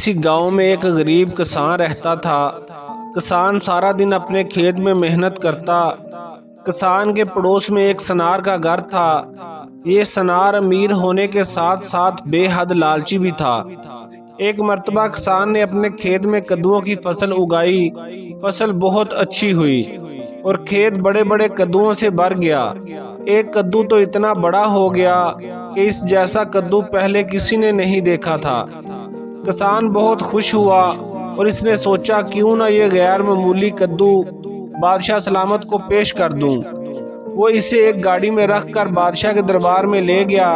کسی گاؤں میں ایک غریب کسان رہتا تھا۔ کسان سارا دن اپنے کھیت میں محنت کرتا۔ کسان کے پڑوس میں ایک سنار کا گھر تھا۔ یہ سنار امیر ہونے کے ساتھ ساتھ بے حد لالچی بھی تھا۔ ایک مرتبہ کسان نے اپنے کھیت میں کدوؤں کی فصل اگائی۔ فصل بہت اچھی ہوئی اور کھیت بڑے بڑے کدوؤں سے بھر گیا۔ ایک کدو تو اتنا بڑا ہو گیا کہ اس جیسا کدو پہلے کسی نے نہیں دیکھا تھا۔ کسان بہت خوش ہوا اور اس نے سوچا کیوں نہ یہ غیر معمولی کدو بادشاہ سلامت کو پیش کر دوں۔ وہ اسے ایک گاڑی میں رکھ کر بادشاہ کے دربار میں لے گیا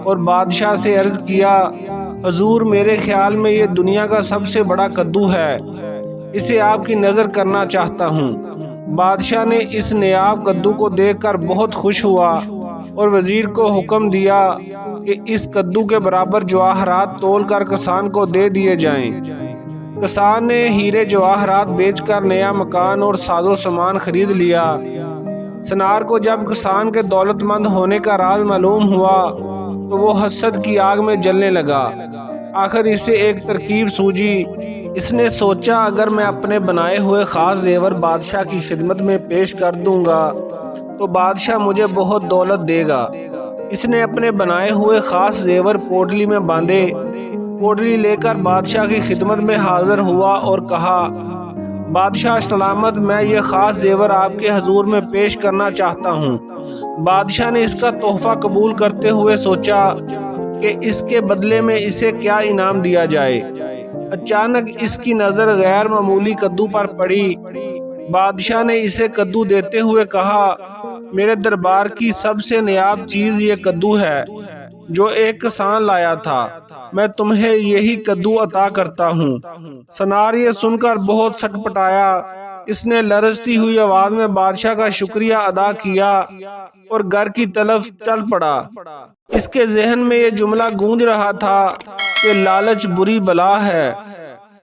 اور بادشاہ سے عرض کیا، حضور میرے خیال میں یہ دنیا کا سب سے بڑا کدو ہے، اسے آپ کی نظر کرنا چاہتا ہوں۔ بادشاہ نے اس نیاب کدو کو دیکھ کر بہت خوش ہوا اور وزیر کو حکم دیا کہ اس کدو کے برابر جواہرات تول کر کسان کو دے دیے جائیں۔ کسان نے ہیرے جواہرات بیچ کر نیا مکان اور ساز و سامان خرید لیا۔ سنار کو جب کسان کے دولت مند ہونے کا راز معلوم ہوا تو وہ حسد کی آگ میں جلنے لگا۔ آخر اسے ایک ترکیب سوجھی۔ اس نے سوچا اگر میں اپنے بنائے ہوئے خاص زیور بادشاہ کی خدمت میں پیش کر دوں گا تو بادشاہ مجھے بہت دولت دے گا۔ اس نے اپنے بنائے ہوئے خاص زیور پوٹلی میں باندھے۔ پوٹلی لے کر بادشاہ کی خدمت میں حاضر ہوا اور کہا، بادشاہ سلامت میں یہ خاص زیور آپ کے حضور میں پیش کرنا چاہتا ہوں۔ بادشاہ نے اس کا تحفہ قبول کرتے ہوئے سوچا کہ اس کے بدلے میں اسے کیا انعام دیا جائے۔ اچانک اس کی نظر غیر معمولی کدو پر پڑی۔ بادشاہ نے اسے کدو دیتے ہوئے کہا، میرے دربار کی سب سے نیاب چیز یہ کدو ہے جو ایک کسان لایا تھا، میں تمہیں یہی کدو عطا کرتا ہوں۔ سنار یہ سن کر بہت سٹپٹایا۔ اس نے لرزتی ہوئی آواز میں بادشاہ کا شکریہ ادا کیا اور گھر کی طرف چل پڑا۔ اس کے ذہن میں یہ جملہ گونج رہا تھا کہ لالچ بری بلا ہے